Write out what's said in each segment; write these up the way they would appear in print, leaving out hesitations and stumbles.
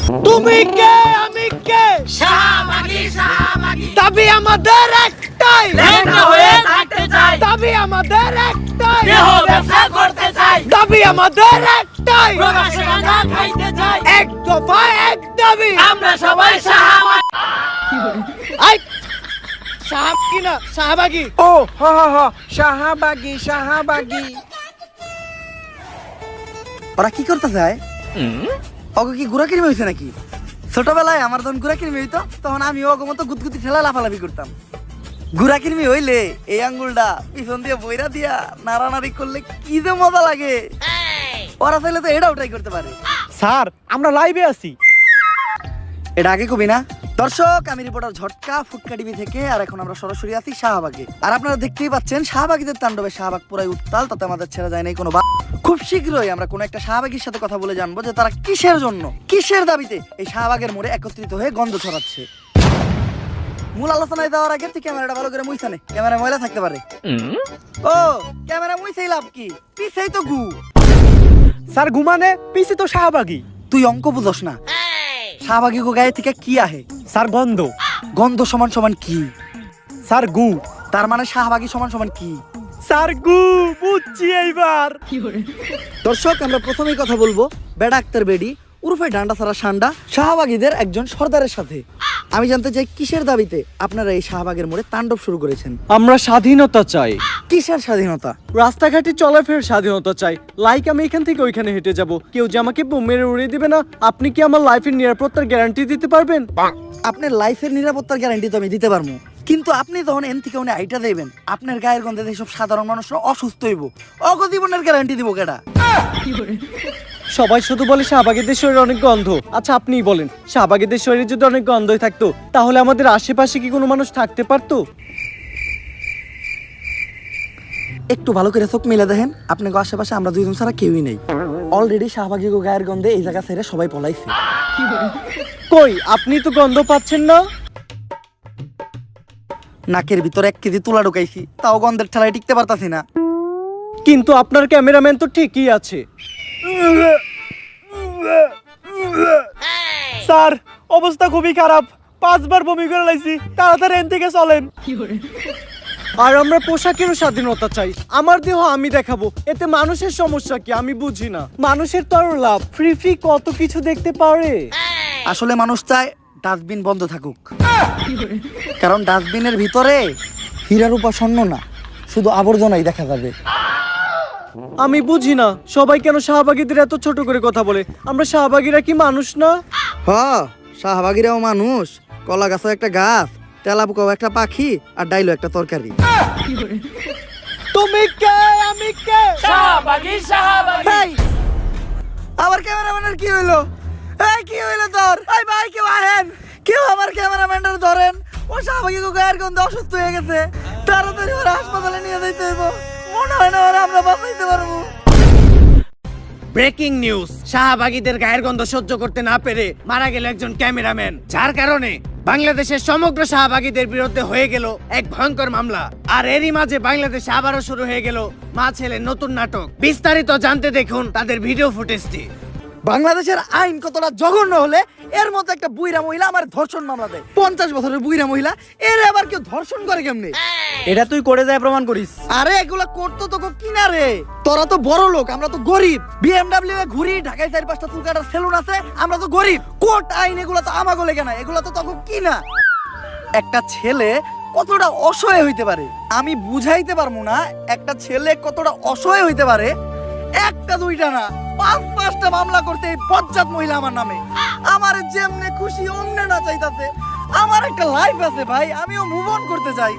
তুমি কে আমি কে শাহবাগী শাহবাগী দাবি আমাদের একটাই লেখা হয়ে থাকতে চাই দাবি আমাদের একটাই দেহ ব্যবসা করতে চাই দাবি আমাদের একটাই প্রকাশ্যে গাঁজা খাইতে চাই এক দফা এক দাবি আমরা সবাই শাহবাগী আই শাহবাগী না শাহবাগী ও হা হা হা শাহবাগী শাহবাগী। ওরা কি করতে চায়? অগো কি গুড়া কিরমি হয়েছে নাকি? ছোটবেলায় আমার যখন গুড়া কিরমি হইতো তখন আমি অগো মতো গুদগুতি ঠেলা লাফালাফি করতাম। গুড়া কিরমি হইলে এই আঙ্গুলটা পিছন দিয়ে বইরা দিয়া নাড়ানাড়ি করলে কি যে মজা লাগে। ওরা চাইলে তো এটাও ট্রাই করতে পারে। স্যার আমরা লাইভে আছি। এটা আগে কবি না? দর্শক, আমি রিপোর্টার ঝটকা ফুটকা টিভি থেকে। আর এখন আমরা সরাসরি আছি শাহবাগে। আর আপনারা দেখতেই পাচ্ছেন শাহবাগীদের তাণ্ডবে শাহবাগ পুরাই উত্তাল, তাতে আমাদের ছেড়ে যায় নাই কোনো। খুব শীঘ্রই আমরা কোনো একটা শাহবাগীর সাথে কথা বলে জানবো যে তারা কিসের জন্য, কিসের দাবিতে এই শাহবাগের মোড়ে একত্রিত হয়ে গন্ধ ছড়াচ্ছে। মূল আলোচনায় যাওয়ার আগে তুই ক্যামেরাটা ভালো করে মুইছা নে, ক্যামেরা ময়লা থাকতে পারে। ও ক্যামেরা মুইছেই লাভ কি, পিছেই তো গু। স্যার ঘুমানে পিছে তো শাহবাগী। তুই অঙ্ক বুঝস না। শাহবাগী গো গায়ে থেকে কি আহে? স্যার গন্ধ। গন্ধ সমান সমান কি? স্যার গু। তার মানে শাহবাগী সমান সমান কি? স্যার গু বুঝছি এইবার। দর্শক, আমরা প্রথমেই কথা বলবো বেডা আক্তার বেডি উরফে ডান্ডা সারা সান্ডা শাহবাগীদের একজন সর্দারের সাথে। আমি জানতে চাই কিসের দাবিতে আপনারা এই শাহবাগের মোড়ে তাণ্ডব শুরু করেছেন? আমরা স্বাধীনতা চাই, কিসের স্বাধীনতা? রাস্তাঘাটে চলাফেরার স্বাধীনতা চাই। লাইক আমি এখান থেকে ওইখানে হেঁটে যাব, কেউ যে আমাকে বোম মেরে উড়িয়ে দিবে না। আপনি কি আমার লাইফের নিরাপত্তার গ্যারান্টি দিতে পারবেন? আপনার লাইফের নিরাপত্তার গ্যারান্টি তো আমি দিতে পারবো, কিন্তু আপনি তখন এন থেকে উনি আইটা দেবেন আপনার গায়ের গন্ধে এইসব সাধারণ মানুষরা অসুস্থ হইব। অগজীবনের গ্যারান্টি দিব কেডা? সবাই শুধু বলে শাহবাগীদের শরীরে অনেক গন্ধ। আচ্ছা আপনিই বলেন, শাহবাগীদের শরীরে যদি অনেক গন্ধই থাকতো তাহলে আমাদের আশেপাশে কি কোনো মানুষ থাকতে পারতো? একটু ভালো করে চোখ মিলে দেখেন, আপনাকে আশেপাশে আমরা দুইজন ছাড়া কেউই নেই। অলরেডি শাহবাগী গো গায়ের গন্ধে এই জায়গা ছেড়ে সবাই পলাইছে। কই আপনি তো গন্ধ পাচ্ছেন না? নাকের ভিতরে 1 কেজি তুলা ঢুকাইছি, তাও গন্ধের ঠেলায় টিকতে পারতাছি না। কিন্তু আপনার ক্যামেরাম্যান তো ঠিকই আছে। স্যার অবস্থা খুবই খারাপ, 5 বার বমি করে লাইছি, তাড়াতাড়ি এন থেকে চলেন। আর আমরা পোশাকেরও স্বাধীনতা চাই। আমার দেহ আমি দেখাবো, এতে মানুষের সমস্যা কি আমি বুঝি না। মানুষের তো আরো লাভ, ফ্রি ফ্রি কত কিছু দেখতে পারে। আসলে মানুষ চায় ডাস্টবিন বন্ধ থাকুক, কারণ ডাস্টবিনের ভিতরে হীরা রূপা স্বর্ণ না, শুধু আবর্জনাই দেখা যাবে। আমি বুঝি না সবাই কেন শাহবাগীদের এত ছোট করে কথা বলে। আমরা শাহবাগীরা কি মানুষ না? হ, শাহবাগীরাও মানুষ। কলা গাছও একটা গাছ, তেলাপোকাও একটা পাখি, আর ডাইলো একটা তরকারি। তুমি কে আমি কে শাহবাগী শাহবাগী এই, আমার ক্যামেরাম্যানের কি হইলো? এই কি হইলো তোর? এই ভাই কেউ আহেন, কেউ আমার ক্যামেরাম্যানটা ধরেন। ও শাহবাগী গো গায়ের গন্ধে অসুস্থ হয়ে গেছে, তাড়াতাড়ি ওরা হাসপাতালে নিয়ে যাইতে হইব। মনে হয় না ওরা আমরা বাঁচাইতে পারবো। ব্রেকিং নিউজ, শাহবাগীদের গায়ের গন্ধ সহ্য করতে না পেরে মারা গেল একজন ক্যামেরাম্যান, যার কারণে বাংলাদেশের সমগ্র শাহবাগীদের বিরুদ্ধে হয়ে গেল এক ভয়ঙ্কর মামলা। আর এরই মাঝে বাংলাদেশে আবারও শুরু হয়ে গেল মা ছেলের নতুন নাটক। বিস্তারিত জানতে দেখুন তাদের ভিডিও ফুটেজটি। বাংলাদেশের আইন কতটা জঘন্য হলে এর মতো একটা বুইরা মহিলা আমার ধর্ষণ মামলা দেয়। 50 বছরের বুইরা মহিলা, এর আবার কেউ ধর্ষণ করে কেমনে? এটা তুই করে যায় প্রমাণ করিস। আরে এগুলা করতো তো কিনা রে? তোরা তো বড় লোক, আমরা তো গরিব। BMW এ ঘুরি, ঢাকায় 4-5টা চুল কাটার সেলুন আছে, আমরা তো গরিব। কোর্ট আইন এগুলা তো আমাগো লেগে না, এগুলা তো তখন কিনা। একটা ছেলে কতটা অসহায় হইতে পারে আমি বুঝাইতে পারবো না। একটা ছেলে কতটা অসহায় হইতে পারে, একটা দুইটা না 5-5টা মামলা করতে এই বজ্জাত মহিলা আমার নামে। আমার যেমনে খুশি অমনে না চাইতাছে। আমার একটা লাইফ আছে ভাই, আমিও মুভ অন করতে চাই।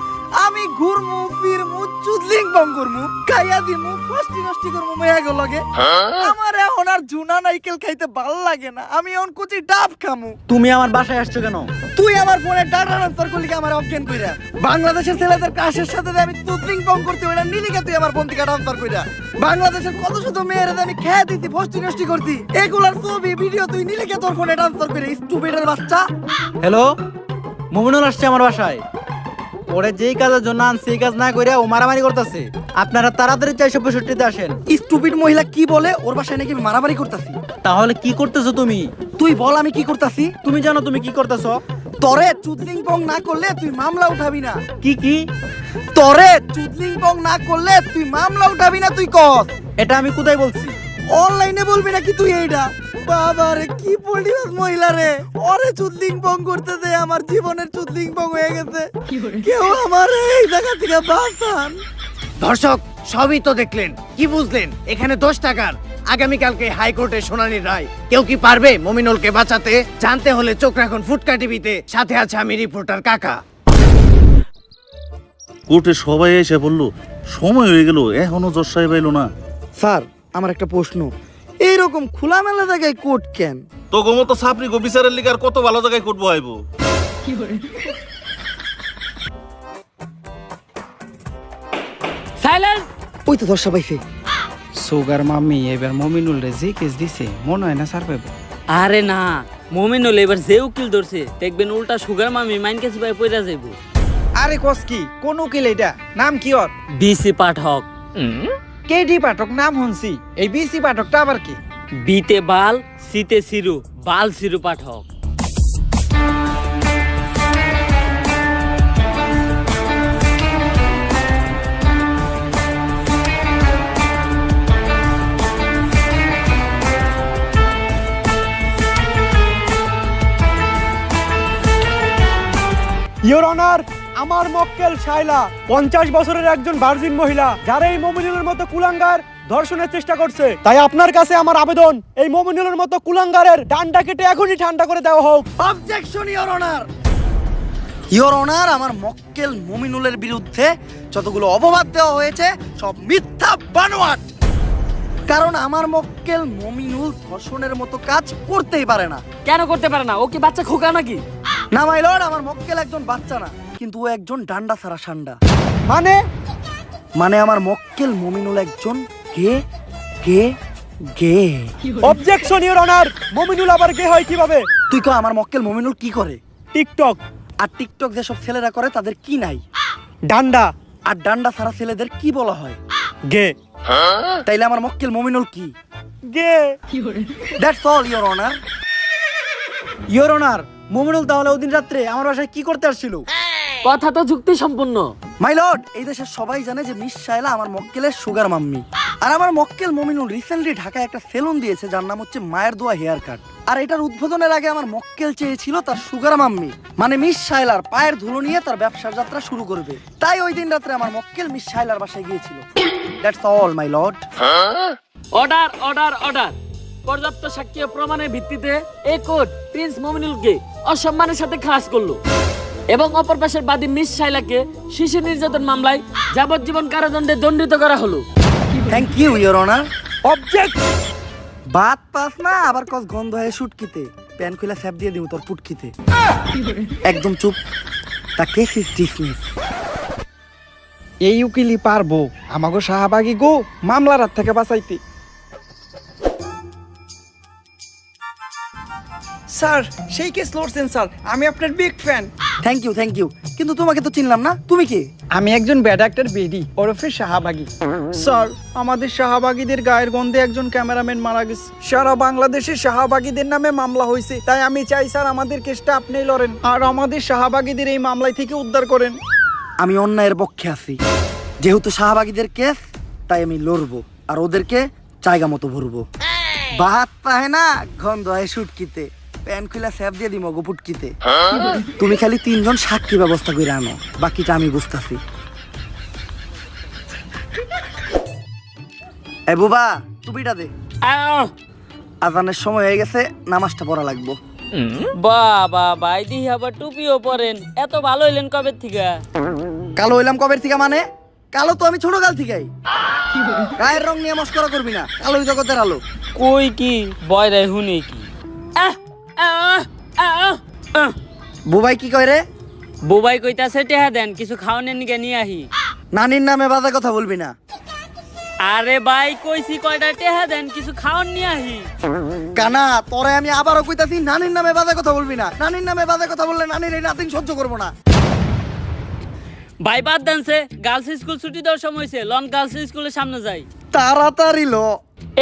আমি ঘুরমু ফিরমু চুদলিং বং করমু, খাইয়া দিমু, ফষ্টি নষ্টি করমু মেয়াগো লগে। আমার এখন আর জুনা নাইকেল খাইতে ভাল লাগে না, আমি এখন কুচি ডাব খামু। তুমি আমার বাসায় আসছো কেন? তুই আমার ফোনে ডাটা ট্রান্সফার করলি কি আমার অজ্ঞান কইরা? বাংলাদেশের ছেলেদের কাশের সাথে যে আমি চুদলিং বং করতে ওইটা নিলি কে তুই আমার ফোন থেকে ট্রান্সফার কইরা? বাংলাদেশের কত শত মেয়েরা আমি খেয়ে দিতি, ফষ্টি নষ্টি করতি, এগুলার ছবি ভিডিও তুই নিলি কে তোর ফোনে ট্রান্সফার করে? স্টুপিডের বাচ্চা। হ্যালো, মুমিনুল আসছে আমার বাসায়। ওরে যেই কাজের জন্য আনছি সেই কাজ না কইরা ও মারামারি করতেছে। আপনারা তাড়াতাড়ি 465-তে আসেন। স্টুপিড মহিলা কি বলে? ওর বাসায় নাকি মারামারি করতেছি? তাহলে কি করতেছো তুমি? তুই বল আমি কি করতাছি? তুমি জানো তুমি কি করতেছো? তরে চুদলিং পং না করলে তুই মামলা উঠাবি না। কি? তরে চুদলিং পং না করলে তুই মামলা উঠাবি না, তুই কস। এটা আমি কোথায় বলছি? অনলাইনে বলবি নাকি তুই এইটা? বাবা রে কি পরিবাস মহিলা রে, ওরে চুদলিং পং করতে দে, আমার জীবনের চুদলিং পং হয়ে গেছে। কেউ আমার এই জায়গা থেকে বাঁচান। দর্শক সবই তো দেখলেন, কি বুঝলেন? এখানে 10 টাকার আগামীকালকে হাইকোর্টে শুনানির রায়। কেউ কি পারবে মমিনুলকে বাঁচাতে? জানতে হলে চোখ রাখুন ফুটকা টিভিতে। সাথে আছে আমি রিপোর্টার কাকা। কোর্টে সবাই এসে বললো সময় হয়ে গেল, এখনো জজ সাহেব এলো না। স্যার আমার একটা প্রশ্ন, এইরকম খোলামেলা জায়গায় কোর্ট কেন? তো গোমতো সাপরি গো বিচারের লিগার কত ভালো জায়গায় কোর্ট বহাইবো। সাইলেন্স। ওই তো দর্শা পাইছে। সুগার মাম্মি এবার মমিনুল রে যে কেস দিছে মনে হয় না স্যার পাইব। আরে না, মুমিনুল এবার যে উকিল ধরছে দেখবেন উল্টা সুগার মামি মাইন কাছে ভাই পয়রা যাইব। আরে কস কি কোন উকিল এটা? নাম কি ওর? বিসি পাঠক। কেডি পাঠক নাম হনছি, এই বিসি পাঠকটা আবার কি? বিতে বাল, সিতে সিরু, বাল সিরু পাঠক। ইওর অনার, আমার মক্কেল শাইলা 50 বছরের একজন ভার্জিন মহিলা, যারা এই মমিনুলের মতো কুলাঙ্গার ধর্ষণের চেষ্টা করছে। তাই আপনার কাছে আমার আবেদন, এই মমিনুলের মতো কুলাঙ্গারের ডান্ডা কেটে এখনই ঠান্ডা করে দেওয়া হোক। Objection your honour. Your honour, আমার মক্কেল মমিনুলের বিরুদ্ধে যতগুলো অপবাদ দেওয়া হয়েছে সব মিথ্যা বানোয়াট। কারণ আমার মক্কেল মমিনুল ধর্ষণের মতো কাজ করতেই পারে না। কেন করতে পারে না? ও কি বাচ্চা খোকা নাকি? না মাই লর্ড, আমার মক্কেল একজন বাচ্চা না, কিন্তু ও একজন ডান্ডা ছাড়া সান্ডা। মানে আমার মক্কেল মমিনুল একজন গে গে গে। অবজেকশন ইওর অনার, মমিনুল আবার গে হয় কিভাবে? তুই কো আমার মক্কেল মমিনুল কি করে? টিকটক। আর টিকটক যেসব ছেলেরা করে তাদের কি নাই? ডান্ডা। আর ডান্ডা ছাড়া ছেলেদের কি বলা হয়? গে। তাইলে আমার মক্কেল মমিনুল কি? গে। That's all your honour. Your honour, Mominul তাহলে ওদিন রাত্রে আমার বাসায় কি করতে আসছিল? কথা তো যুক্তি সম্পূর্ণ। মাই লর্ড, এই দেশের সবাই জানে যে মিস শায়লা আমার মক্কেলের সুগার মাম্মি। আর আমার মক্কেল মমিনুল রিসেন্টলি ঢাকায় একটা সেলুন দিয়েছে যার নাম হচ্ছে মায়ের দোয়া হেয়ার কাট। আর এটার উদ্বোধনের আগে আমার মক্কেল চেয়েছিল তার সুগার মাম্মি মানে মিস শায়লার পায়ের ধুলো নিয়ে তার ব্যবসার যাত্রা শুরু করবে। তাই ওই দিন রাত্রে আমার মক্কেল মিস শায়লার বাসায় গিয়েছিল। That's all my lord. Order order order. পর্যাপ্ত সাক্ষ্য প্রমাণের ভিত্তিতে এই কোর্ট প্রিন্স মমিনুলকে অসম্মানের সাথে খালাস করলো এবং অপর পাশের বাদী মিস শাইলাকে শিশু নির্যাতন মামলায় যাবজ্জীবন কারাদণ্ডে দণ্ডিত করা হলো। Thank you your honour. Object. বাত পাস না আবার কস গন্ধ হয়ে শুটকিতে প্যান খুলে স্যাপ দিয়ে দিব তোর পুটকিতে। একদম চুপ। তা কেস ইজ ডিসমিস। এই উকিলই পারবো আমাগো শাহবাগী গো মামলার হাত থেকে বাঁচাইতে। স্যার সেই কেস লড়ছেন স্যার, আমি আপনার বিগ ফ্যান। থ্যাংক ইউ, কিন্তু তোমাকে তো চিনলাম না, তুমি কে? আমি একজন ব্যাড অ্যাক্টর বেডি ওরফে শাহবাগী। স্যার আমাদের শাহবাগীদের গায়ের গন্ধে একজন ক্যামেরাম্যান মারা গেছে। সারা বাংলাদেশে শাহবাগীদের নামে মামলা হয়েছে, তাই আমি চাই স্যার আমাদের কেসটা আপনিই লড়েন আর আমাদের শাহবাগীদের এই মামলায় থেকে উদ্ধার করেন। আমি অন্যায়ের পক্ষে আছি, যেহেতু শাহবাগীদের কেস তাই আমি লড়বো আর ওদেরকে জায়গা মতো ভরবো। বাহাত পাহে না গন্ধ হয় শুটকিতে প্যান খুলে স্যাপ দিয়ে দিমো গো পুটকিতে। তুমি খালি 3 জন সাক্ষী ব্যবস্থা করে আনো, বাকিটা আমি বুঝতাছি। এ বুবা টুপিটা দে, আজানের সময় হয়ে গেছে, নামাজটা পড়া লাগবো। বাবা ভাই দিহি আবার টুপিও পরেন, এত ভালো হইলেন কবে থেকে? কালো হইলাম কবের থেকে? মানে কালো তো আমি ছোট কাল থেকেই। গায়ের রং নিয়ে মস্করা করবি না, কালোই জগতের আলো। কই কি বয় রে হুনে কি? বুবাই কি কয় রে? বুবাই কইতাছে টেহা দেন কিছু খাওয়ানোর নিকে নিয়ে আহি। নানির নামে বাজে কথা বলবি না। আরে ভাই কইছি কয়টা টেহা দেন কিছু খাওয়ান নিয়ে আহি। কানা তোরে আমি আবারও কইতাছি নানির নামে বাজে কথা বলবি না। নানির নামে বাজে কথা বললে নানির এই নাতিন সহ্য করবো না। ভাই বাদ দেনছে, গার্লস স্কুল ছুটি দেওয়ার সময় হয়েছে, লন গার্লস স্কুলের সামনে যাই। তাড়াতাড়ি লো।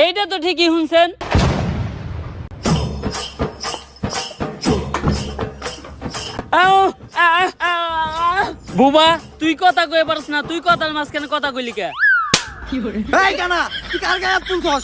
এইটা তো ঠিকই শুনছেন। বুবা তুই কথা কয়ে পারছ না, তুই কথার মাঝখানে কথা কইলি কে? এই কানা তুই কার গায়ে হাত তুলছস?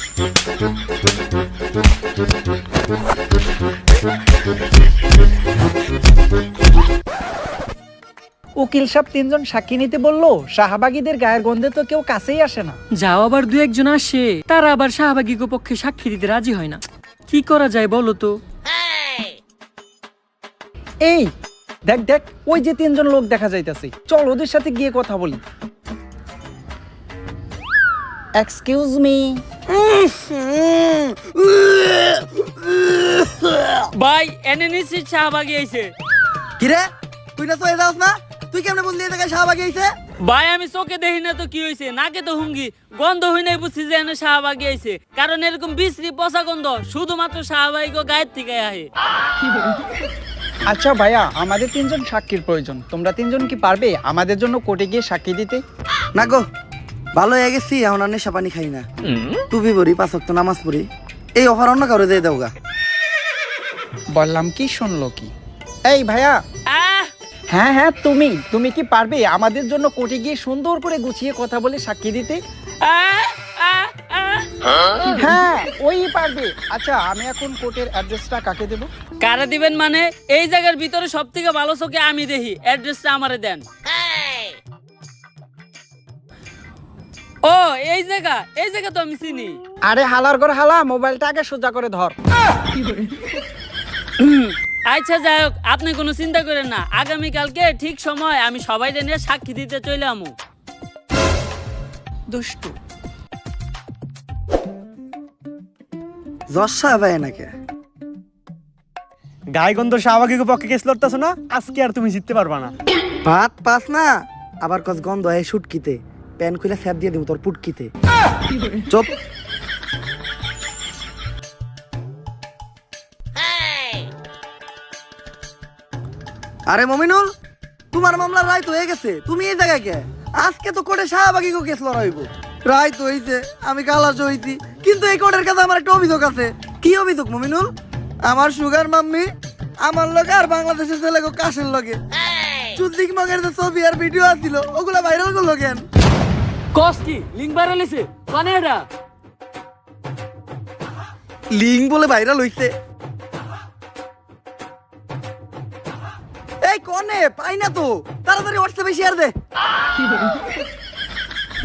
উকিল সাহেব 3 জন সাক্ষী নিতে বললো, শাহবাগীদের গায়ের গন্ধে তো কেউ কাছেই আসে না। যাও আবার দু একজন আসে, তারা আবার শাহবাগী পক্ষে সাক্ষী দিতে রাজি হয় না। কি করা যায় বলো তো? এই দেখ দেখ, ওই যে 3 জন লোক দেখা যাইতেছে, চল ওদের সাথে গিয়ে কথা বলি। Excuse me. ভাই এনে নিশ্চিত শাহবাগী আইছে। কি রে তুই না তো এ যাস না? তুই কেমনে বললি এই জায়গায় শাহবাগী আইছে? ভাই আমি চোখে দেখি না তো কি হইছে, নাকে তো হুঙ্গি, গন্ধ হই নাই বুঝছি যে এনে শাহবাগী আইছে। কারণ এরকম বিশ্রী পচা গন্ধ শুধুমাত্র শাহবাগী গায়ের থেকে আহে। আচ্ছা ভাইয়া, আমাদের 3 জন সাক্ষীর প্রয়োজন। তোমরা 3 জন কি পারবে আমাদের জন্য কোর্টে গিয়ে সাক্ষী দিতে? না গো, ভালো হয়ে গেছি, এখন আর নেশা পানি খাই না, টুপি পরি, 5 ওয়াক্ত নামাজ পড়ি। এই অফার অন্য কারো দিয়ে দাও গা। বললাম কি, শুনলো কি? এই ভাইয়া। আহ হ্যাঁ হ্যাঁ, তুমি কি পারবে আমাদের জন্য কোর্টে গিয়ে সুন্দর করে গুছিয়ে কথা বলে সাক্ষী দিতে? আহ আহ আহ হ্যাঁ ওই পারবে। আচ্ছা আমি এখন কোর্টের অ্যাড্রেসটা কাকে দেব? কারে দিবেন মানে? এই জায়গার ভিতরে সব থেকে ভালো চোখে আমি দেখি, অ্যাড্রেসটা আমারে দেন। ও এই জায়গা তো আমি চিনি। আরে হালার ঘর হালা, মোবাইলটা আগে সোজা করে ধর। আচ্ছা যাই হোক, আপনি কোনো চিন্তা করেন না, আগামীকালকে ঠিক সময় আমি সবাই নিয়ে সাক্ষী দিতে চলে আমু। দুষ্টু। জশা ভাই নাকি? গায়গন্ধ শাহবাগী পক্ষে কেস লড়তেছো না, আজকে আর তুমি জিততে পারবা না। ভাত পাস না, আবার কস গন্ধ হয় শুটকিতে, প্যান খুলে স্যাপ দিয়ে দিব তোর পুটকিতে। চুপ। আরে মমিনুল, তোমার মামলার রায় তো হয়ে গেছে, তুমি এই জায়গায় কে? আজকে তো কোর্টে শাহবাগী কেস লড়াইব। রায় তো হইছে, আমি কালার হইছি, কিন্তু এই কোর্টের কাছে আমার একটা অভিযোগ আছে। কি অভিযোগ মমিনুল? আমার সুগার মাম্মি আমার লগে আর বাংলাদেশের ছেলে কাশের লগে চুদ্দিক মগের যে ছবি আর ভিডিও আছিল ওগুলা ভাইরাল করলো কেন? কস কি লিংক ভাইরাল হইছে? কোনে এটা? লিঙ্ক বলে ভাইরাল হইছে? এই কোনে পাই না তো, তাড়াতাড়ি হোয়াটসঅ্যাপে শেয়ার দে।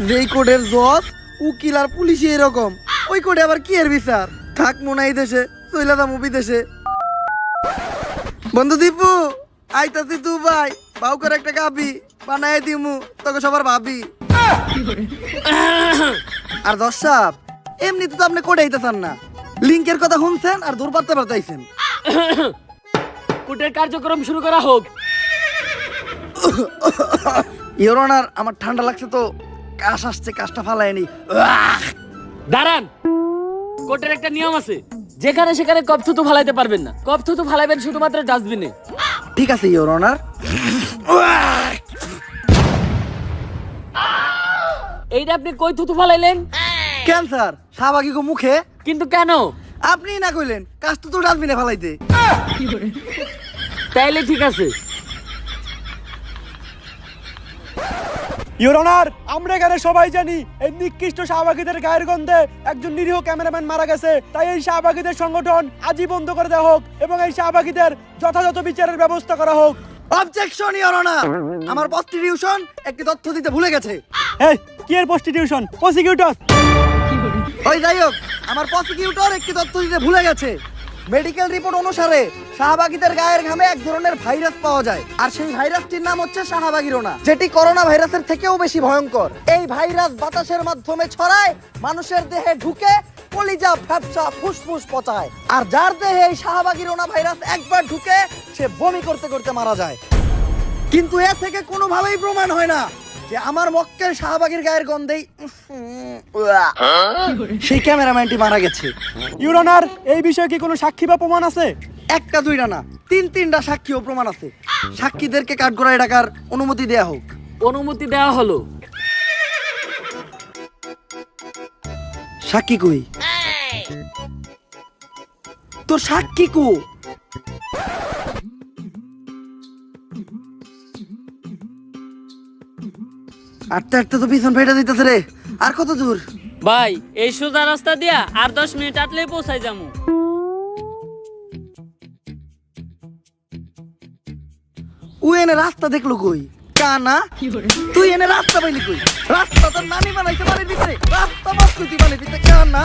যেই কোডের জজ উকিল আর পুলিশ এরকম, ওই কোডে আবার কি এর বিচার? থাক মনে এই দেশে, চইলা দাম বিদেশে। বন্ধু দীপু আইতাছি তু ভাই, বাউ করে একটা কাবি বানাই দিমু তোকে সবার ভাবি। আর দর্শক এমনিতে তো আপনি কোডে আইতেছেন না, লিঙ্কের কথা শুনছেন আর দূর পারতে পারতেছেন। কোর্টের কার্যক্রম শুরু করা হোক। ইওর অনার, আমার ঠান্ডা লাগছে তো, কাশ আসছে, কাশটা ফালায়নি। দাঁড়ান, কোর্টের একটা নিয়ম আছে, যেখানে সেখানে কপ থুতু ফালাইতে পারবেন না, কপ থুতু ফালাইবেন শুধুমাত্র ডাস্টবিনে। ঠিক আছে ইওর অনার। এইটা আপনি কই থুতু ফালাইলেন? ক্যান্সার শাহবাগী গো মুখে। কিন্তু কেন? আপনি না কইলেন কাশ তো ডাস্টবিনে ফালাইতে। তাইলে ঠিক আছে। ইওর অনার, আমরা এখানে সবাই জানি এই নিকৃষ্ট শাহবাগীদের গায়ের গন্ধে একজন নিরীহ ক্যামেরাম্যান মারা গেছে। তাই এই শাহবাগীদের সংগঠন আজই বন্ধ করে দেওয়া হোক এবং এই শাহবাগীদের যথাযথ বিচারের ব্যবস্থা করা হোক। অবজেকশন ইওর অনার, আমার প্রস্টিটিউশন একটি তথ্য দিতে ভুলে গেছে। এই কি এর প্রস্টিটিউশন? প্রসিকিউটর। ওই যাই হোক, আমার প্রসিকিউটর একটি তথ্য দিতে ভুলে গেছে। মেডিকেল রিপোর্ট অনুসারে শাহবাগীদের গায়ের ঘামে এক ধরনের ভাইরাস পাওয়া যায়, আর সেই ভাইরাসটির নাম হচ্ছে শাহবাগীরোনা, যেটি করোনা ভাইরাসের থেকেও বেশি ভয়ঙ্কর। এই ভাইরাস বাতাসের মাধ্যমে ছড়ায়, মানুষের দেহে ঢুকে কলিজা, ফ্যাপসা, ফুসফুস পচায়, আর যার দেহে এই শাহবাগীরোনা ভাইরাস একবার ঢুকে সে বমি করতে করতে মারা যায়। কিন্তু এ থেকে কোনোভাবেই প্রমাণ হয় না যে আমার মক্কেল শাহবাগীর গায়ের গন্ধেই সেই ক্যামেরাম্যানটি মারা গেছে। ইওর অনার, এই বিষয়ে কি কোনো সাক্ষী বা প্রমাণ আছে? একটা দুইটা না, 3-3টা সাক্ষী ও প্রমাণ আছে। সাক্ষীদেরকে কাঠগড়ায় ডাকার অনুমতি দেয়া হোক। অনুমতি দেওয়া হলো। সাক্ষী কই? তোর সাক্ষী কো? আটটা আটটা তো পিছন ফেটে দিতেছে রে। আর কত দূর? ভাই এই সোজা রাস্তা দিয়া আর 10 মিনিট আটলেই পৌঁছাই যামু। ও এনে রাস্তা দেখলো কই? কানা তুই এনে রাস্তা পাইলি কই? রাস্তা তোর নানি বানাইতে বাড়ির ভিতরে, রাস্তা বাস তুই বাড়ির ভিতরে। কানা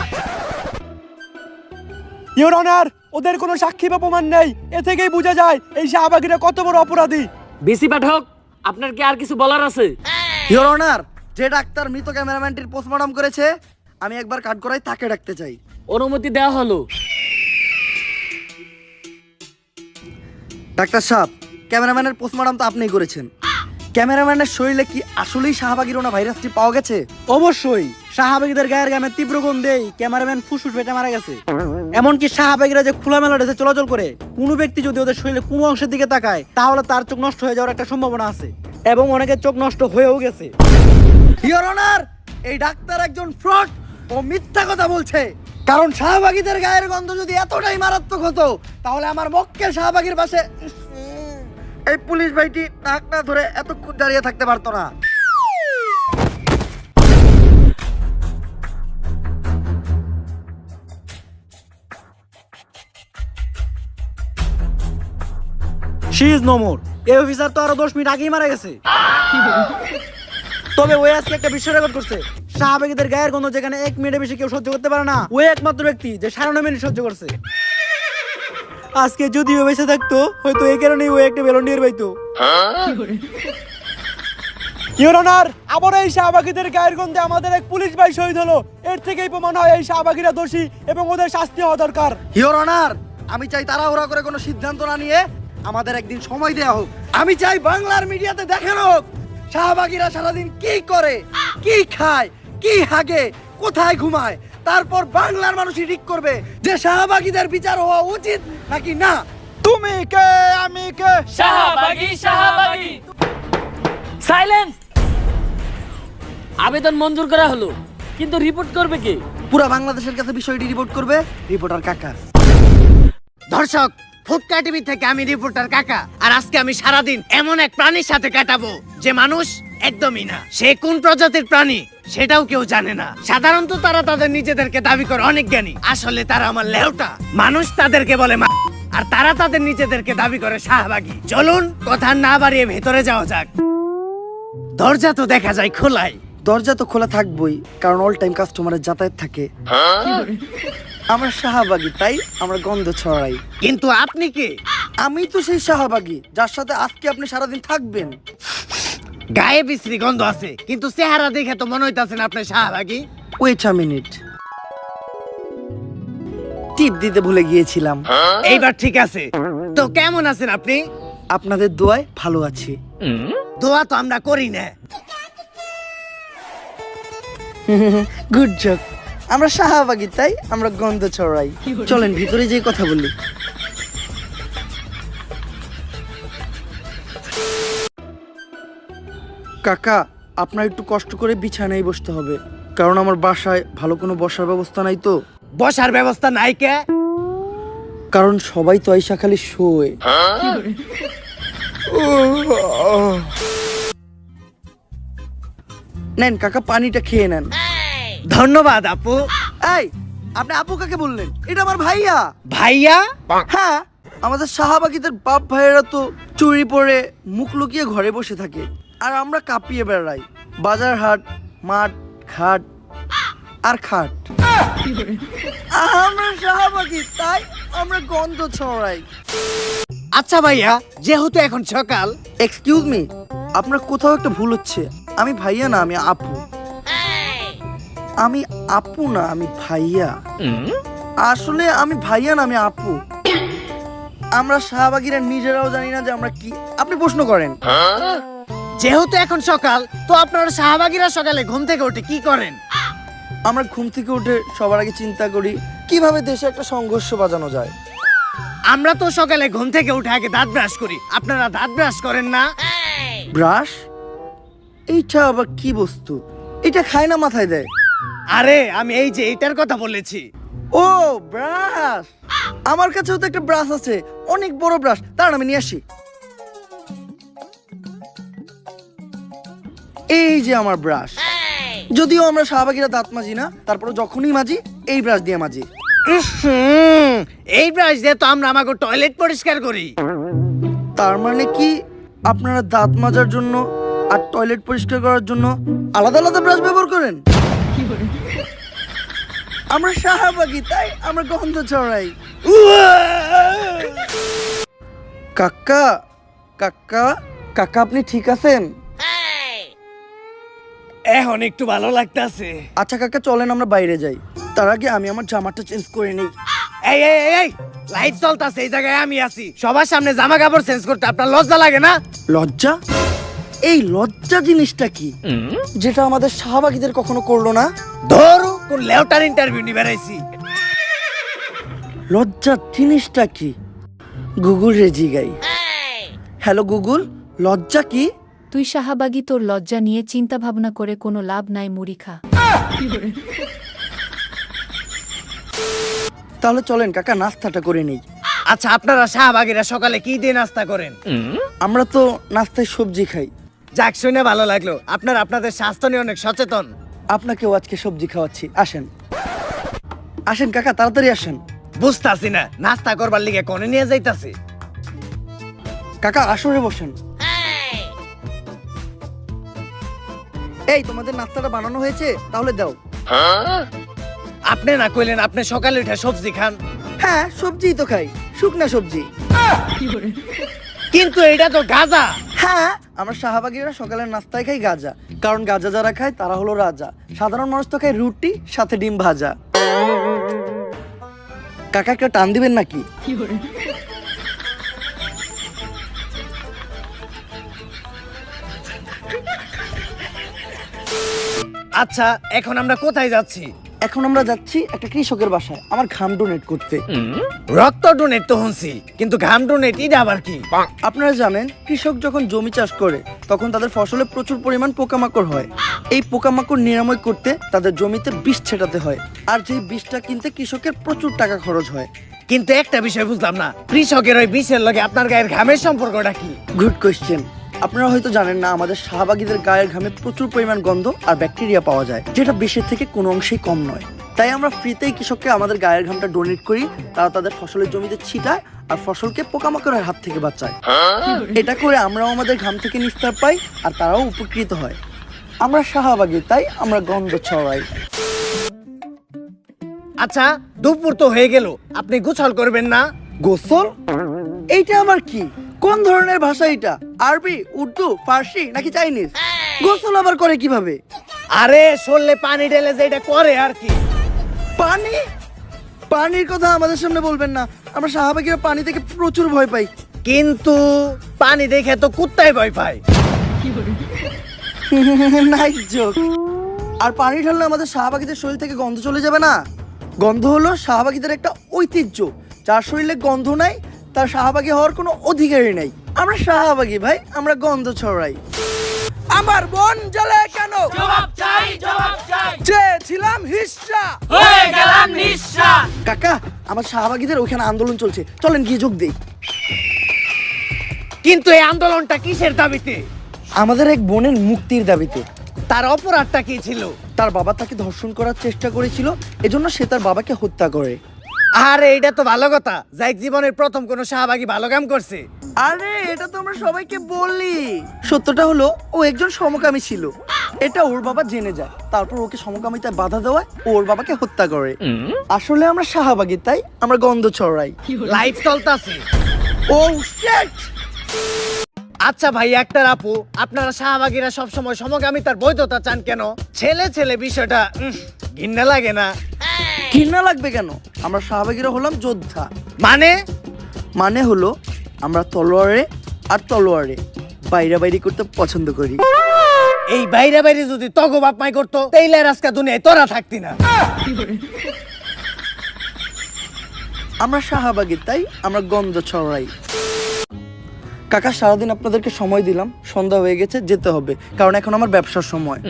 ইওর অনার, ওদের কোনো সাক্ষী বা প্রমাণ নেই। এ থেকেই বোঝা যায় এই শাহবাগীরা কত বড় অপরাধী। বেশি পাঠক, আপনার কি আর কিছু বলার আছে? ইওর অনার, যে ডাক্তার মৃত ক্যামেরাম্যানটির পোস্টমর্টম করেছে, আমি একবার কাট করাই তাকে ডাকতে চাই। অনুমতি দেওয়া হলো। ডাক্তার সাহেব, ক্যামেরাম্যানের পোস্টমর্টম তো আপনিই করেছেন। ক্যামেরাম্যানের শরীরে কি আসলেই শাহবাগীরোনা ভাইরাসটি পাওয়া গেছে? অবশ্যই শাহবাগীদের গায়ের গামে তীব্র গন্ধেই ক্যামেরাম্যান ফুসফুস ফেটে মারা গেছে। এমনকি শাহবাগীরা যে খোলামেলা ড্রেসে চলাচল করে, কোনো ব্যক্তি যদি ওদের শরীরে কোনো অংশের দিকে তাকায় তাহলে তার চোখ নষ্ট হয়ে যাওয়ার একটা সম্ভাবনা আছে, এবং অনেকের চোখ নষ্ট হয়েও গেছে। ইওর অনার, এই ডাক্তার একজন ফ্রড ও মিথ্যা কথা বলছে। কারণ শাহবাগীদের গায়ের গন্ধ যদি এতটাই মারাত্মক হতো, তাহলে আমার মক্কেল শাহবাগীর পাশে এই পুলিশ ভাইটি নাক না ধরে এতক্ষণ দাঁড়িয়ে থাকতে পারতো না। She is no more. এই অফিসার তো আরো 10 মিনিট আগেই মারা গেছে। তবে ওই আজকে একটা বিশ্ব রেকর্ড করছে। শাহবাগীদের গায়ের গন্ধ যেখানে 1 মিনিটের বেশি কেউ সহ্য করতে পারে না, ওই একমাত্র ব্যক্তি যে 9.5 মিনিট সহ্য করছে। আজকে যদিও বেঁচে থাকতো, হয়তো এই কারণেই ও একটা বেলুন নিয়ে বাইতো। ইওর অনার, আবার এই শাহবাগীদের গায়ের গন্ধে আমাদের এক পুলিশ ভাই শহীদ হলো। এর থেকেই প্রমাণ হয় এই শাহবাগীরা দোষী এবং ওদের শাস্তি হওয়া দরকার। ইওর অনার, আমি চাই তাড়াহুড়া করে কোনো সিদ্ধান্ত না নিয়ে আমাদের একদিন সময় দেওয়া হোক। আমি চাই বাংলার মিডিয়াতে দেখানো হোক শাহবাগীরা সারাদিন কি করে, কি খায়, কি হাগে, কোথায় ঘুমায়। তারপর বাংলার মানুষই ঠিক করবে যে শাহবাগীদের বিচার হওয়া উচিত নাকি না। তুমি কে, আমি কে? শাহবাগী, শাহবাগী। সাইলেন্স। আবেদন মঞ্জুর করা হলো, কিন্তু রিপোর্ট করবে কে? পুরা বাংলাদেশের কাছে বিষয়টি রিপোর্ট করবে রিপোর্টার কাকা। দর্শক, ফুটকা টিভি থেকে আমি রিপোর্টার কাকা। আর আজকে আমি সারাদিন এমন এক প্রাণীর সাথে কাটাবো যে মানুষ একদমই না। সে কোন প্রজাতির প্রাণী সেটাও কেউ জানে না। সাধারণত তারা তাদের নিজেদেরকে দাবি করে অনেক জ্ঞানী, আসলে তারা আমার লেউটা। মানুষ তাদেরকে বলে আর তারা তাদের নিজেদেরকে দাবি করে শাহবাগী। চলুন কথা না বাড়িয়ে ভেতরে যাওয়া যাক। দরজা তো দেখা যায় খোলাই। দরজা তো খোলা থাকবই, কারণ অল টাইম কাস্টমারের যাতায়াত থাকে। আমরা শাহবাগী, তাই আমরা গন্ধ ছড়াই। কিন্তু আপনি কি? আমি তো সেই শাহবাগী যার সাথে আজকে আপনি সারাদিন থাকবেন। গায়ে বিশ্রী গন্ধ আছে, কিন্তু চেহারা দেখে তো মনে হইতাছে না আপনি শাহবাগী। ওয়েট আ মিনিট, টিপ দিতে ভুলে গিয়েছিলাম। এইবার ঠিক আছে। তো কেমন আছেন আপনি? আপনাদের দোয়ায় ভালো আছি। দোয়া তো আমরা করি না। Good job. আমরা শাহবাগী, তাই আমরা গন্ধ ছড়াই। চলেন ভিতরে যেই কথা বলি। কাকা, আপনার একটু কষ্ট করে বিছানায় বসতে হবে, কারণ আমার বাসায় ভালো কোনো বসার ব্যবস্থা নাই তো। বসার ব্যবস্থা নাই কে? কারণ সবাই তো আইসা খালি শোয়। নেন কাকা, পানিটা খেয়ে নেন। ধন্যবাদ আপু। এই, আপনি আপু কাকে বললেন? এটা আমার ভাইয়া। ভাইয়া? হ্যাঁ, আমাদের শাহবাগীদের বাপ ভাইয়েরা তো চুরি পরে মুখ লুকিয়ে ঘরে বসে থাকে, আর আমরা কাঁপিয়ে বেড়াই বাজার হাট, মাঠ, ঘাট আর খাট। আমরা শাহবাগী, তাই আমরা গন্ধ ছড়াই। আচ্ছা ভাইয়া, যেহেতু এখন সকাল। এক্সকিউজ মি, আপনার কোথাও একটা ভুল হচ্ছে। আমি ভাইয়া না, আমি আপু। আমি আপু না, আমি ভাইয়া। আসলে আমি ভাইয়া না, আমি আপু। আমরা শাহবাগীরা নিজেরাও জানি না যে আমরা কি। আপনি প্রশ্ন করেন। যেহেতু এখন সকাল, তো আপনারা শাহবাগীরা সকালে ঘুম থেকে উঠে কি করেন? আমরা ঘুম থেকে উঠে সবার আগে চিন্তা করি কিভাবে দেশে একটা সংঘর্ষ বাজানো যায়। আমরা তো সকালে ঘুম থেকে উঠে আগে দাঁত ব্রাশ করি। আপনারা দাঁত ব্রাশ করেন না? ব্রাশ? এইটা আবার কি বস্তু? এটা খায় না, মাথায় দেয়। আরে আমি এই যে এইটার কথা বলেছি। ও ব্রাশ, আমার কাছেও তো একটা ব্রাশ আছে, অনেক বড় ব্রাশ। তার আমি নিয়ে আসি। এই যে আমার ব্রাশ। যদিও আমরা শাহবাগীরা দাঁত মাজি না, তারপরে যখনই মাজি এই ব্রাশ দিয়ে মাজি। এই ব্রাশ দিয়ে তো আমরা আমাকে টয়লেট পরিষ্কার করি। তার মানে কি আপনারা দাঁত মাজার জন্য আর টয়লেট পরিষ্কার করার জন্য আলাদা আলাদা ব্রাশ ব্যবহার করেন? আমরা শাহবাগী তাই আমরা গন্ধ ছড়াই। কাকা কাকা কাকা আপনি ঠিক আছেন? এখন একটু ভালো লাগতাছে। আচ্ছা কাকা চলেন আমরা বাইরে যাই, তার আগে আমি আমার জামাটা চেঞ্জ করে নিই। এই এই এই, এই লাইট চলতাছে, এই জায়গায় আমি আছি, সবার সামনে জামা কাপড় চেঞ্জ করতে আপনার লজ্জা লাগে না? লজ্জা? এই লজ্জা জিনিসটা কি, যেটা আমাদের শাহবাগীদের কখনো করলো না? ধরো কোন লেউটার ইন্টারভিউ নিয়ে বেড়াইছি। লজ্জা জিনিসটা কি? গুগল রে জিগাই। হ্যালো গুগল, লজ্জা কি? তুই শাহবাগী, তোর লজ্জা নিয়ে চিন্তা ভাবনা করে কোনো লাভ নাই, মুড়ি খা। তাহলে চলেন কাকা নাস্তাটা করে নেই। আচ্ছা আপনারা শাহবাগীরা সকালে কি দিয়ে নাস্তা করেন? আমরা তো নাস্তায় সবজি খাই। যাক শুনে ভালো লাগলো, আপনারা আপনাদের স্বাস্থ্য নিয়ে অনেক সচেতন। আপনাকেও আজকে সবজি খাওয়াচ্ছি, আসেন আসেন কাকা তাড়াতাড়ি আসেন। বুঝতাছি না নাস্তা করবার লিগে কোনে নিয়ে যাইতাছি। কাকা আসরে বসেন। এই তোমাদের নাস্তাটা বানানো হয়েছে, তাহলে দাও। আপনি না কইলেন আপনি সকালে উঠে সবজি খান? হ্যাঁ সবজিই তো খাই, শুকনা সবজি। কিন্তু এটা তো গাজা। হ্যাঁ আমরা শাহবাগীরা সকালের নাস্তায় খাই গাজা, কারণ গাজা যারা খায় তারা হলো রাজা। সাধারণ মানুষ তো খায় রুটি সাথে ডিম ভাজা। কাকা একটা টান দিবেন নাকি? আচ্ছা এখন আমরা কোথায় যাচ্ছি? এখন আমরা যাচ্ছি একটা কৃষকের বাসায় আমার ঘাম ডোনেট করতে। রক্ত ডোনেট তো শুনছি, কিন্তু ঘাম ডোনেট এটা আবার কি? আপনারা জানেন কৃষক যখন জমি চাষ করে তখন তাদের ফসলে প্রচুর পরিমাণ পোকামাকড় হয়। এই পোকামাকড় নিরাময় করতে তাদের জমিতে বিষ ছেটাতে হয়, আর যেই বিষটা কিনতে কৃষকের প্রচুর টাকা খরচ হয়। কিন্তু একটা বিষয় বুঝলাম না, কৃষকের ওই বিষের লগে আপনার গায়ের ঘামের সম্পর্কটা কি? Good question. আপনারা হয়তো জানেন না আমাদের শাহবাগীদের গায়ের ঘামে প্রচুর পরিমাণ গন্ধ আর ব্যাকটেরিয়া পাওয়া যায়, যেটা বিষের থেকে কোনো অংশেই কম নয়। তাই আমরা ফ্রিতেই কৃষককে আমাদের গায়ের ঘামটা ডোনেট করি, তারা তাদের ফসলের জমিতে ছিটায় আর ফসলকে পোকামাকড়ের হাত থেকে বাঁচায়। এটা করে আমরাও আমাদের ঘাম থেকে নিস্তার পাই আর তারাও উপকৃত হয়। আমরা শাহবাগী তাই আমরা গন্ধ ছড়াই। আচ্ছা দুপুর তো হয়ে গেল, আপনি গোসল করবেন না? গোসল? এইটা আবার কি? কোন ধরনের ভাষা এটা? আরবি, উর্দু, ফার্সি নাকি চাইনিজ? গোসল আবার করে কিভাবে? আরে শরীরে পানি ঢেলে যেটা করে আর কি। পানি? পানির কথা আমাদের সামনে বলবেন না, আমরা শাহবাগীরা পানি থেকে প্রচুর ভয় পাই। কিন্তু পানি দেখে তো কুত্তায় ভয় পায়। Nice joke. আর পানি ঢাললে আমাদের শাহবাগীদের শরীর থেকে গন্ধ চলে যাবে না? গন্ধ হলো শাহবাগীদের একটা ঐতিহ্য, যার শরীরে গন্ধ নাই তার শাহবাগী হওয়ার কোনো অধিকারই নাই। আমরা শাহবাগী ভাই, আমরা গন্ধ ছড়াই। আমার মন জ্বলে কেন? জবাব চাই, জবাব চাই। চেয়েছিলাম হিস্সা, হয়ে গেলাম নিঃস্বা। কাকা আমার শাহবাগীদের ওখানে আন্দোলন চলছে, চলেন গিয়ে যোগ দেই। কিন্তু এই আন্দোলনটা কিসের দাবিতে? আমাদের এক বোনের মুক্তির দাবিতে। তার অপরাধটা কি ছিল? তার বাবা তাকে ধর্ষণ করার চেষ্টা করেছিল, এজন্য সে তার বাবাকে হত্যা করে। আরে এটা তো ভালো কথা, যাই জীবনের প্রথম কোন শাহবাগী ভালো কাম করছে। আরে এটা তো আমরা সবাইকে বললি। সত্যটা হলো ও একজন সমকামী ছিল, এটা ওর বাবা জেনে যায়, তারপর ওকে সমকামিতায় বাধা দেওয়ায় ও ওর বাবাকে হত্যা করে। আসলে আমরা শাহবাগী তাই আমরা গন্ধ ছড়াই। লাইফ চলতেছে। ও শিট। আচ্ছা ভাই একটা আপু, আপনারা শাহবাগীরা সবসময় সমকামিতার বৈধতা চান কেন? ছেলে ছেলে বিষয়টা ঘৃণা লাগে না? ঘৃণা লাগবে কেন? আমরা শাহবাগীরা হলাম যোদ্ধা। মানে হলো আমরা তলোয়ারে আর তলোয়ারে বাইরাবাইরি করতে পছন্দ করি। এই বাইরে বাইরে যদি তগো বাপ মাই করতো তাইলে আর আজকে দুনিয়ায় তোরা থাকতি না। আমরা শাহবাগী তাই আমরা গন্ধ ছড়াই। কাকা সারাদিন আপনাদেরকে সময় দিলাম, সন্ধ্যা হয়ে গেছে, যেতে হবে, কারণ এখন আমার ব্যবসার সময়।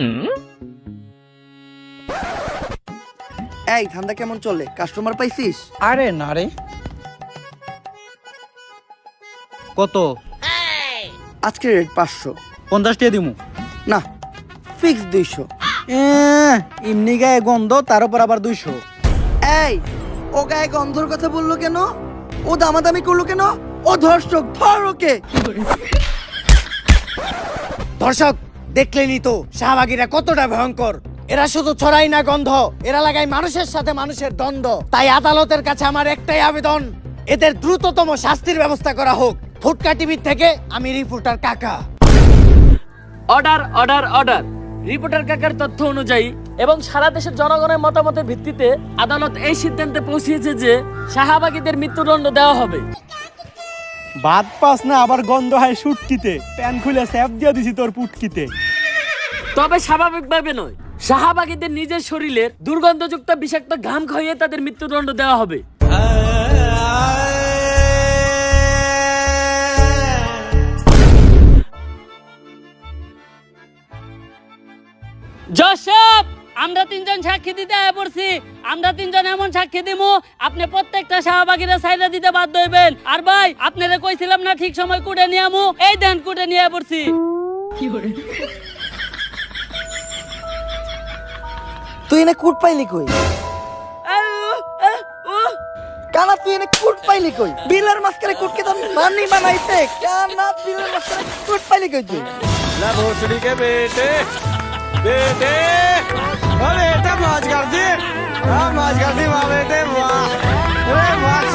এই ধান্দা কেমন চলে? কাস্টমার পাইছিস? আরে না রে। কত? আজকে রেট 500। 50 টাকা দিমু। না ফিক্স 200। এমনি গায়ে গন্ধ, তার উপর আবার 200। এই ও গায়ে গন্ধর কথা বললো কেন? ও দামাদামি করলো কেন? ও ধর্ষক, ধর ওকে। দর্শক দেখলেনই তো শাহবাগীরা কতটা ভয়ঙ্কর। এরা শুধু ছড়াই না গন্ধ, এরা লাগায় মানুষের সাথে মানুষের দ্বন্দ্ব। তাই আদালতের কাছে আমার একটাই আবেদন, এদের দ্রুততম শাস্তির ব্যবস্থা করা হোক। ফুটকা টিভি থেকে আমি রিপোর্টার কাকা। Order order order. রিপোর্টার কাকার তথ্য অনুযায়ী এবং সারা দেশের জনগণের মতামতের ভিত্তিতে আদালত এই সিদ্ধান্তে পৌঁছেছে যে শাহবাগীদের মৃত্যুদণ্ড দেওয়া হবে। ভাত পাস না আবার গন্ধ হয় সুটকিতে, প্যান খুলে স্যাপ দিয়ে দিছি তোর পুটকিতে। তবে স্বাভাবিকভাবে নয়, শাহবাগীদের নিজের শরীরের দুর্গন্ধযুক্ত বিষাক্ত ঘাম খাইয়ে তাদের মৃত্যুদণ্ড দেওয়া হবে। জশব, আমরা তিনজন সাক্ষী দিতে আয়া পড়ছি। আমরা তিনজন এমন সাক্ষী দিমু, আপনি প্রত্যেকটা শাহবাগীরা সাইডা দিতে বাধ্য হইবেন। আর ভাই, আপনারা কইছিলাম না ঠিক সময় কুটে নিয়ে আমু, এই দেন কুটে নিয়ে পড়ছি। তুই এনে কুট পাইলি কই? কানা তুই এনে কুট পাইলি কই? বিলের মাঝখানে কুটকে তো মানি বানাইছে। কানা বিলের মাঝখানে কুট পাইলি কই তুই? না ভোসড়ি के बेटे बेटे ओ बेटा मौज कर दी, हाँ मौज कर दी वाह बेटे वाह।